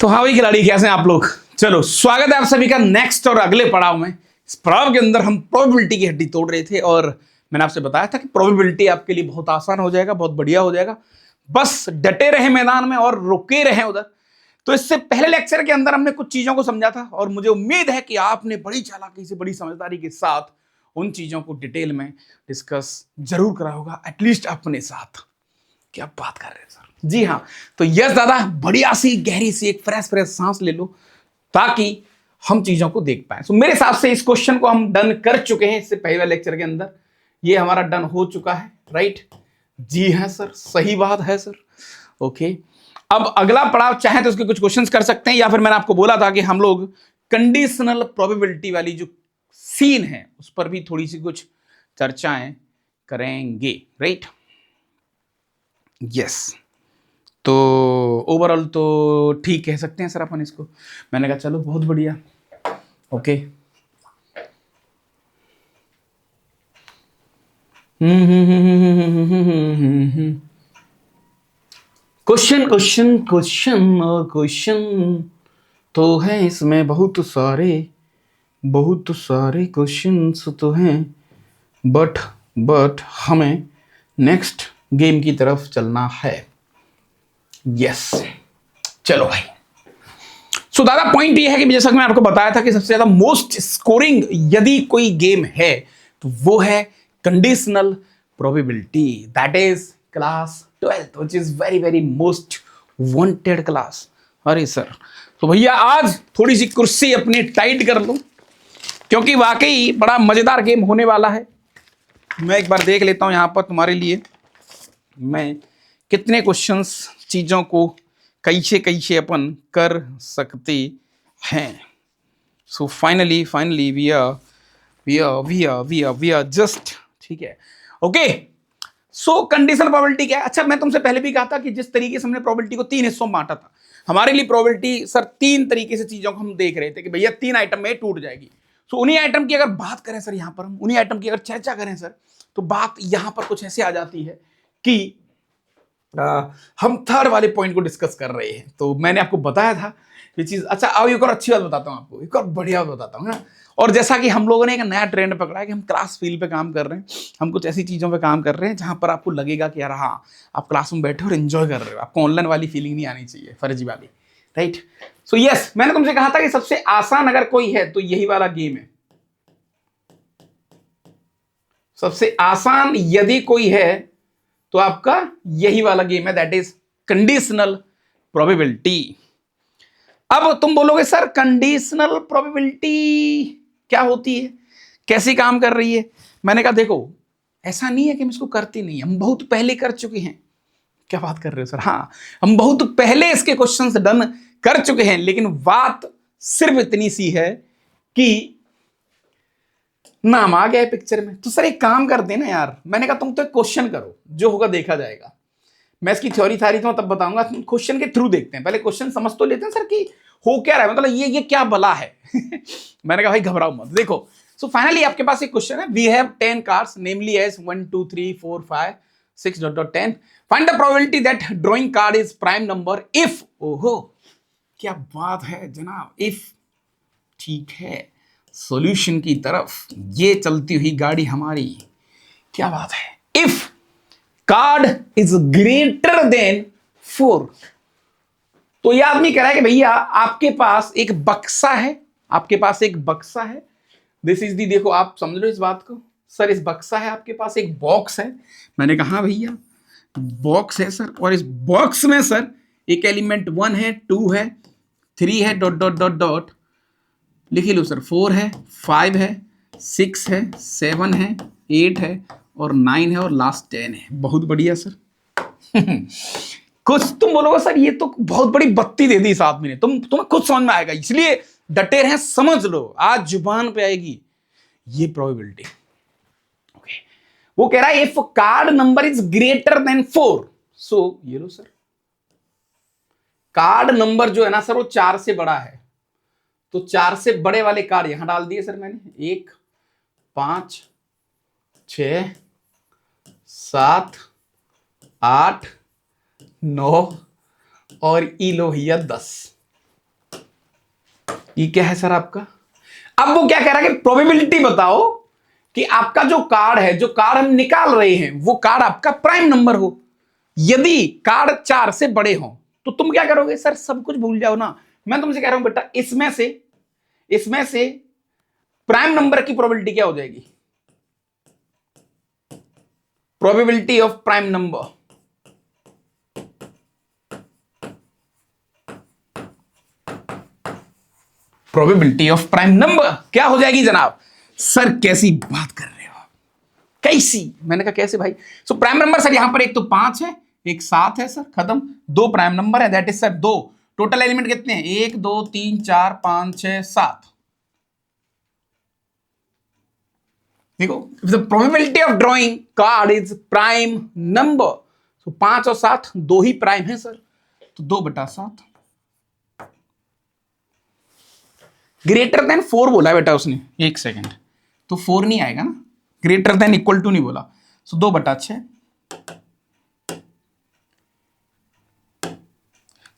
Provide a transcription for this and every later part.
तो हाँ भाई खिलाड़ी, कैसे हैं आप लोग। चलो स्वागत है आप सभी का नेक्स्ट और अगले पड़ाव में। इस पड़ाव के अंदर हम प्रोबेबिलिटी की हड्डी तोड़ रहे थे और मैंने आपसे बताया था कि प्रोबेबिलिटी आपके लिए बहुत आसान हो जाएगा, बहुत बढ़िया हो जाएगा। बस डटे रहे मैदान में और रुके रहे उधर। तो इससे पहले लेक्चर के अंदर हमने कुछ चीजों को समझा था और मुझे उम्मीद है कि आपने बड़ी चालाकी से, बड़ी समझदारी के साथ उन चीजों को डिटेल में डिस्कस जरूर करा होगा, एटलीस्ट अपने साथ। क्या बात कर रहे हैं सर। जी हाँ, तो यस दादा, बढ़िया सी गहरी सी एक फ्रेश सांस ले लो ताकि हम चीजों को देख पाए। तो मेरे हिसाब से इस क्वेश्चन को हम डन कर चुके हैं इससे पहले लेक्चर के अंदर। ये हमारा डन हो चुका है, राइट। जी हाँ सर, सही बात है सर। ओके, अब अगला पड़ाव चाहे तो उसके कुछ क्वेश्चंस कर सकते हैं, या फिर मैंने आपको बोला था कि हम लोग कंडीशनल प्रोबेबिलिटी वाली जो सीन है उस पर भी थोड़ी सी कुछ चर्चाएं करेंगे, राइट। यस, तो ओवरऑल तो ठीक कह सकते हैं सर अपन इसको। मैंने कहा चलो बहुत बढ़िया। ओके, क्वेश्चन क्वेश्चन क्वेश्चन और क्वेश्चन तो है इसमें बहुत सारे क्वेश्चंस तो हैं, बट हमें नेक्स्ट गेम की तरफ चलना है। यस, चलो भाई। सो दादा पॉइंट ये है कि जैसा कि मैं आपको बताया था कि सबसे ज्यादा मोस्ट स्कोरिंग यदि कोई गेम है तो वो है conditional probability, that is class 12th, which is very very most wanted class. अरे सर, तो भैया आज थोड़ी सी कुर्सी अपनी टाइट कर लो क्योंकि वाकई बड़ा मजेदार गेम होने वाला है। मैं एक बार देख लेता हूं यहां पर तुम्हारे लिए मैं कितने क्वेश्चंस, चीजों को कैसे अपन कर सकते हैं। So finally we are just ठीक है। ओके, सो कंडीशनल प्रोबेबिलिटी क्या है। अच्छा, मैं तुमसे पहले भी कहा था कि जिस तरीके से हमने प्रोबेबिलिटी को 3 हिस्सों में बांटा था, हमारे लिए प्रोबेबिलिटी सर 3 तरीके से चीजों को हम देख रहे थे कि भैया 3 आइटम में टूट जाएगी। सो उन्हीं आइटम की अगर बात करें सर, यहां पर हम उन्हीं आइटम की अगर चर्चा करें सर, तो बात यहां पर कुछ ऐसे आ जाती है कि हम थर्ड वाले पॉइंट को डिस्कस कर रहे हैं। तो मैंने आपको बताया था ये चीज। अच्छा, अब एक और अच्छी बात बताता हूं आपको, एक और बढ़िया बात बताता हूं ना। और जैसा कि हम लोगों ने एक नया ट्रेंड पकड़ा है कि हम क्लास फील्ड पे काम कर रहे हैं, हम कुछ ऐसी चीजों पे काम कर रहे हैं जहां पर आपको लगेगा कि यार हाँ, आप क्लास में बैठे और एंजॉय कर रहे हो, आपको ऑनलाइन वाली फीलिंग नहीं आनी चाहिए, फर्जी वाली, राइट। सो यस, मैंने तुमसे कहा था कि सबसे आसान अगर कोई है तो यही वाला गेम है। सबसे आसान यदि कोई है तो आपका यही वाला गेम है, दैट इज कंडीशनल प्रोबेबिलिटी। अब तुम बोलोगे सर कंडीशनल प्रोबेबिलिटी क्या होती है, कैसे काम कर रही है। मैंने कहा देखो, ऐसा नहीं है कि हम इसको करते नहीं, हम बहुत पहले कर चुके हैं। क्या बात कर रहे हो सर। हाँ, हम बहुत पहले इसके क्वेश्चंस डन कर चुके हैं, लेकिन बात सिर्फ इतनी सी है कि नाम आ गया है पिक्चर में। तो सर एक काम कर देना यार, मैंने कहा तुम तो एक क्वेश्चन करो, जो होगा देखा जाएगा। मैं इसकी थ्योरी थारी तो तब बताऊंगा, क्वेश्चन के थ्रू देखते हैं, पहले क्वेश्चन समझ तो लेते हैं सर कि हो क्या रहा है, मतलब ये क्या बला है। मैंने कहा भाई घबराओ मत। देखो, सो फाइनली आपके पास एक क्वेश्चन है, we have 10 cards namely as 1 2 3 4 5 6.10 find the probability that drawing card is prime number if. ओहो, क्या बात है जनाब, इफ। ठीक है, सॉल्यूशन की तरफ ये चलती हुई गाड़ी हमारी। क्या बात है, if card is greater than 4। तो ये आदमी कह रहा है कि भैया आपके पास एक बक्सा है, आपके पास एक बक्सा है। दिस इज दी, देखो आप समझ लो इस बात को सर, इस बक्सा है, आपके पास एक बॉक्स है। मैंने कहा हाँ भैया बॉक्स है सर, और इस बॉक्स में सर एक एलिमेंट 1 है, 2 है, 3 है, डॉट डॉट डॉट डॉट लिख लो सर, 4 है, 5 है, 6 है, 7 है, 8 है और 9 है और लास्ट 10 है। बहुत बढ़िया सर। कुछ तुम बोलोगे सर ये तो बहुत बड़ी बत्ती दे दी इस आदमी ने, तुम्हें खुद समझ में आएगा, इसलिए डटे रहे, समझ लो, आज जुबान पे आएगी ये प्रोबेबिलिटी। ओके, वो कह रहा है if card number is greater than 4, सो ये लो सर, कार्ड नंबर जो है ना सर वो 4 से बड़ा है, तो 4 से बड़े वाले कार्ड यहां डाल दिए सर मैंने, 1 5 6 7 8 9 और ई लो भैया 10। ये क्या है सर आपका? अब वो क्या कह रहा है कि प्रोबेबिलिटी बताओ कि आपका जो कार्ड है, जो कार्ड हम निकाल रहे हैं, वो कार्ड आपका प्राइम नंबर हो। यदि कार्ड 4 से बड़े हो तो तुम क्या करोगे? सर सब कुछ भूल जाओ ना। मैं तुमसे कह रहा हूं बेटा, इसमें से प्राइम नंबर की प्रोबेबिलिटी क्या हो जाएगी? Probability of prime number, probability of prime number क्या हो जाएगी जनाब? सर कैसी बात कर रहे हो आप? कैसी? मैंने कहा कैसे भाई? सो प्राइम नंबर सर यहां पर एक तो 5 है, एक 7 है सर, खत्म। 2 प्राइम नंबर है, that is sir 2। Total element कितने हैं? 1 2 3 4 5 6 7। देखो, the probability of drawing card is prime number. तो 5 और 7 दो ही प्राइम है सर, तो 2/7। ग्रेटर देन 4 बोला बेटा उसने, एक सेकेंड, तो 4 नहीं आएगा ना, ग्रेटर देन इक्वल टू नहीं बोला। सो 2/6,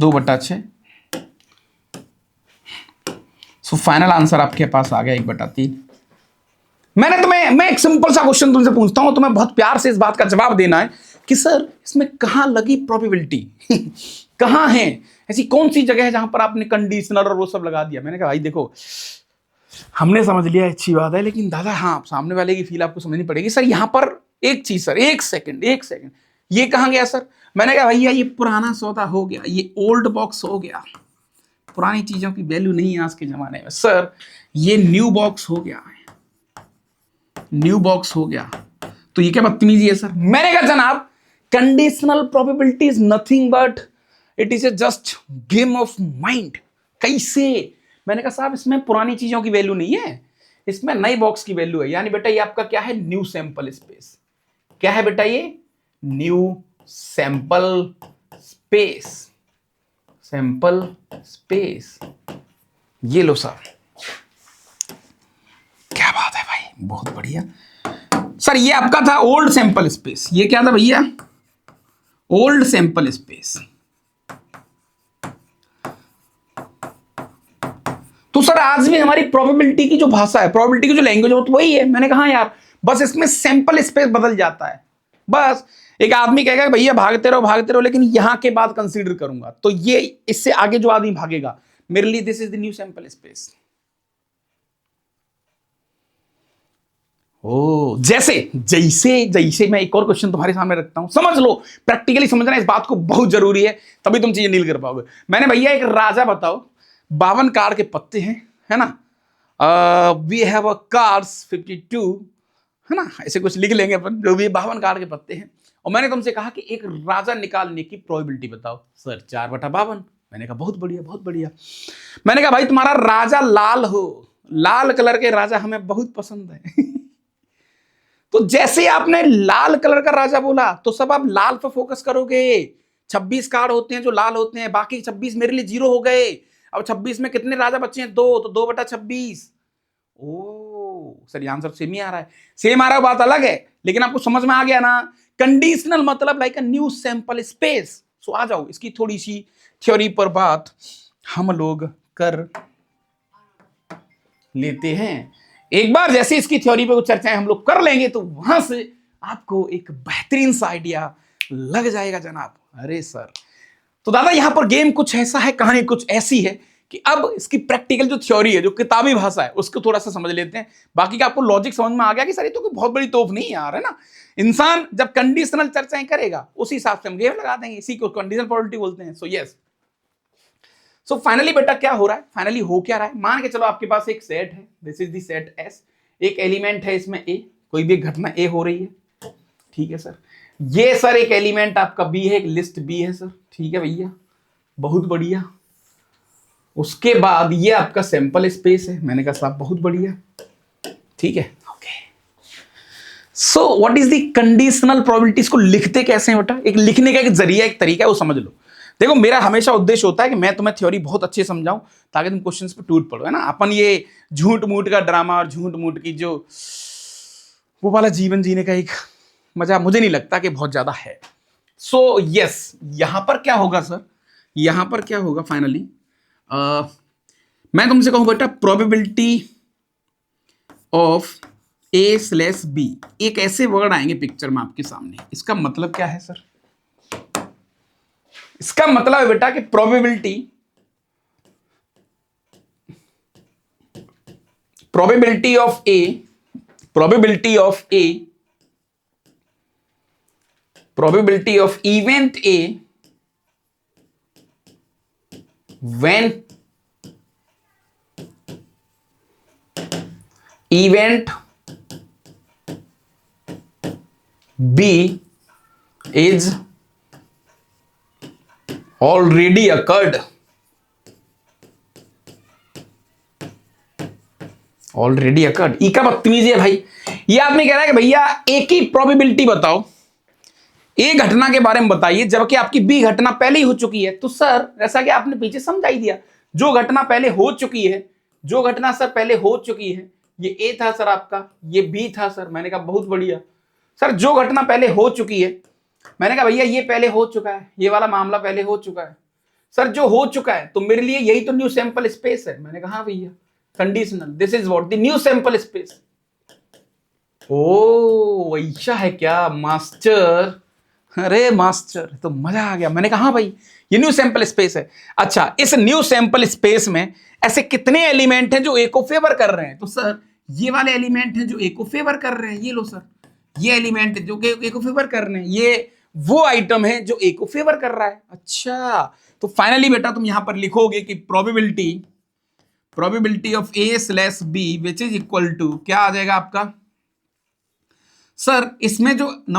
2/6। सो फाइनल आंसर आपके पास आ गया 1/3। मैं एक सिंपल सा क्वेश्चन तुमसे पूछता हूं, तुम्हें बहुत प्यार से इस बात का जवाब देना है कि सर इसमें कहां लगी प्रोबेबिलिटी? कहां है ऐसी कौन सी जगह है जहां पर आपने कंडीशनल और वो सब लगा दिया? मैंने कहा भाई देखो, हमने समझ लिया, अच्छी बात है, लेकिन दादा हाँ, सामने वाले की फील आपको समझनी पड़ेगी। सर यहां पर एक चीज सर, एक सेकंड, ये कहां गया सर? मैंने कहा भैया ये पुराना सौदा हो गया, ये ओल्ड बॉक्स हो गया, पुरानी चीजों की वैल्यू नहीं है आज के जमाने में। सर ये न्यू बॉक्स हो गया, न्यू बॉक्स हो गया, तो ये क्या बदतमीजी है सर? मैंने कहा जनाब, conditional probability is nothing but it is a just game of mind. कैसे? मैंने कहा साहब इसमें पुरानी चीजों की वैल्यू नहीं है, इसमें नई बॉक्स की वैल्यू है। यानी बेटा ये आपका क्या है? New sample space. क्या है बेटा ये? New sample space, sample space. ये लो सर, क्या बात है भाई, बहुत बढ़िया सर। ये आपका था ओल्ड सैंपल स्पेस। ये क्या था भैया? Old sample space. तो सर आज भी हमारी प्रोबेबिलिटी की जो भाषा है, प्रोबेबिलिटी की जो लैंग्वेज है, वो तो वही है। मैंने कहा यार, बस इसमें सैंपल स्पेस बदल जाता है। बस एक आदमी कहेगा भैया भागते रहो, लेकिन यहां के बाद कंसीडर करूंगा, तो ये इससे आगे जो आदमी भागेगा, मेरे लिए this is the new sample space. ओ जैसे जैसे जैसे मैं एक और क्वेश्चन तुम्हारे सामने रखता हूं, समझ लो, प्रैक्टिकली समझना इस बात को बहुत जरूरी है, तभी तुम चीजें डील कर पाओगे। मैंने भैया एक राजा बताओ, 52 कार्ड के पत्ते हैं, है ना, वी हैव अ कार्ड्स 52, है ना, ऐसे कुछ लिख लेंगे अपन, जो भी 52 कार्ड के पत्ते हैं। और मैंने तुमसे कहा कि एक राजा निकालने की प्रोबेबिलिटी बताओ। सर 4/52। मैंने कहा बहुत बढ़िया, बहुत बढ़िया। मैंने कहा भाई तुम्हारा राजा लाल हो, लाल कलर के राजा हमें बहुत पसंद है। तो जैसे आपने लाल कलर का राजा बोला, तो सब आप लाल पर फोकस करोगे। 26 कार्ड होते हैं जो लाल होते हैं, बाकी 26 मेरे लिए 0 हो गए। अब 26 में कितने राजा बचे हैं? 2, तो 2/26। ओ सर ये आंसर सेम ही आ रहा है, सेम आ रहा है, बात अलग है, लेकिन आपको समझ में आ गया ना? कंडीशनल मतलब like a new sample space. So आ जाओ, इसकी थोड़ी सी थ्योरी पर बात हम लोग कर लेते हैं। एक बार जैसे इसकी थ्योरी पे कुछ चर्चाएं हम लोग कर लेंगे, तो वहां से आपको एक बेहतरीन सा आइडिया लग जाएगा जनाब। अरे सर, तो दादा यहां पर गेम कुछ ऐसा है, कहानी कुछ ऐसी है कि अब इसकी प्रैक्टिकल जो थ्योरी है, जो किताबी भाषा है, उसको थोड़ा सा समझ लेते हैं। बाकी का आपको लॉजिक समझ में आ गया कि सर ये तो कोई बहुत बड़ी तोप नहीं यार, है ना। इंसान जब कंडीशनल चर्चाएं करेगा, उसी हिसाब से हम गेम लगा देंगे, इसी को कंडीशनल प्रोबेबिलिटी बोलते हैं। सो यस, सो फाइनली बेटा क्या हो रहा है, फाइनली हो क्या रहा है? मान के चलो आपके पास एक सेट है, this is the set S, एक एलिमेंट है इसमें ए, कोई भी घटना ए हो रही है, ठीक है सर। ये सर एक एलिमेंट आपका बी है, एक लिस्ट बी है सर, ठीक है भैया, बहुत बढ़िया। उसके बाद ये आपका सैंपल स्पेस है, मैंने कहा साहब बहुत बढ़िया, ठीक है, okay. So what is the conditional probability? इसको लिखते कैसे हैं बेटा? एक लिखने का एक जरिया, एक तरीका है, वो समझ लो। देखो मेरा हमेशा उद्देश्य होता है कि मैं तुम्हें थ्योरी बहुत अच्छे समझाऊं, ताकि तुम क्वेश्चंस पे टूट पड़ो, है ना। अपन ये झूठ मूठ का ड्रामा और झूठ मूठ की जो वो वाला जीवन जीने का एक मजा मुझे नहीं लगता कि बहुत ज्यादा है। सो यस, यहां पर क्या होगा सर, यहां पर क्या होगा फाइनली, मैं तुमसे कहूं बेटा प्रोबेबिलिटी ऑफ A/B, एक ऐसे वर्ड आएंगे पिक्चर में आपके सामने, इसका मतलब क्या है सर? इसका मतलब है बेटा कि probability of A, probability of event A when event B is already occurred, ई का बदतमीजी है भाई। ये आदमी कह रहा है कि भैया एक ही प्रोबेबिलिटी बताओ, ए घटना के बारे में बताइए जबकि आपकी बी घटना पहले ही हो चुकी है। तो सर जैसा कि आपने पीछे समझा ही दिया, जो घटना पहले हो चुकी है, जो घटना सर पहले हो चुकी है, ये ए था सर आपका, ये बी था सर। मैंने कहा बहुत बढ़िया सर, जो घटना पहले हो चुकी है, मैंने कहा भैया ये पहले हो चुका है, ये वाला मामला पहले हो चुका है सर। जो हो चुका है तो मेरे लिए यही तो न्यू सैंपल स्पेस है। मैंने कहा हाँ भैया, conditional, this is what the new sample space. ओ ऐसा है क्या मास्टर? अरे मास्टर तो मजा आ गया। मैंने कहा हाँ भाई ये न्यू सैंपल स्पेस है। अच्छा, इस न्यू सैंपल स्पेस में ऐसे कितने एलिमेंट हैं जो ए को फेवर कर रहे हैं? तो सर ये वाले एलिमेंट हैं जो ए को फेवर कर रहे हैं, ये लो सर, ये एलिमेंट जो ए को फेवर कर रहे हैं, ये वो आइटम है जो ए को फेवर कर रहा है। अच्छा, तो फाइनली बेटा तुम यहां पर लिखोगे कि probability of A/B which is equal to क्या आ जाएगा आपका? सर इसमें जो